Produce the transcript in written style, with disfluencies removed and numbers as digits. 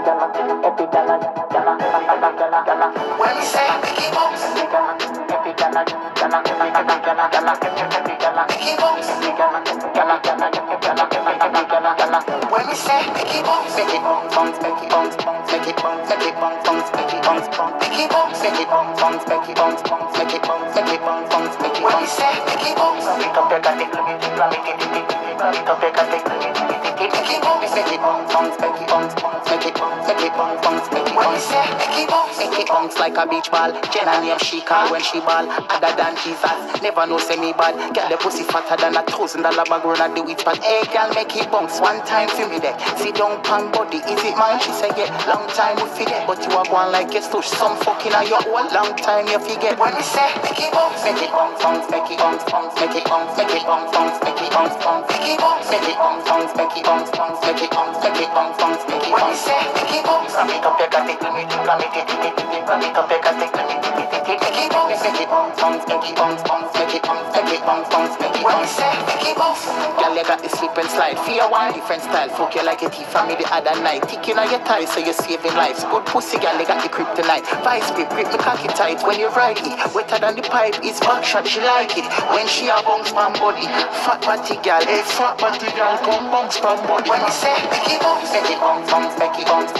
When we say Biggie Bones, when we say Biggie Bones, make it bounce, bounce, make it bounce, bounce, make it bounce, make it bounce, bounce, make it bounce, bounce, Biggie Bones, make it bounce, bounce, make it bounce, bounce, make it bounce, make it bounce, bounce, make it. When we say Biggie Bones, make it up, make it, make it, make it, make it, make it, Biggie Bones, make it bounce, bounce, make it bounce, bounce, make it bounce, make it bounce, bounce, make it. When we say Biggie Bones, make it bounce like a beach ball. Jenna name she call when she ball. Other than Jesus, never know say me bad. Get the pussy fatter than $1,000 bag run at the witch pad. Hey girl, make it bounce one time for me there. Sit down pan body, is it mine? She say yeah, long time we forget, but you are going like a stush. Some fucking on your own, long time you forget. When we say make it bounce, make it bounce, bounce, make it bounce, bounce, make it bounce, make it bounce, bounce, make it bounce, bounce, make it bounce, make it bounce, bounce, make it bounce, bounce, make it bounce, make it bounce, bounce, make it. When we say make it bounce, ram it up, you got it, ram it up, ram it up, ram it up, you got it, ram it up, make it bounce, make it bounce, bounce, make it bounce, bounce, make it bounce, make it bounce, bounce, make it. When we say make it bounce, girl you got the slip and slide, fear one different style, fuck you like a thief from me the other night, ticking on your ties so you're saving lives. Good pussy girl you got the kryptonite, vice grip, grip me cocky tight when you ride it, wetter than the pipe, it's back shot, she like it, when she a bounce pan body, fat body girl, hey fat body girl, come bounce pan body. When we say make it bounce, make it bounce, bounce, make it bounce.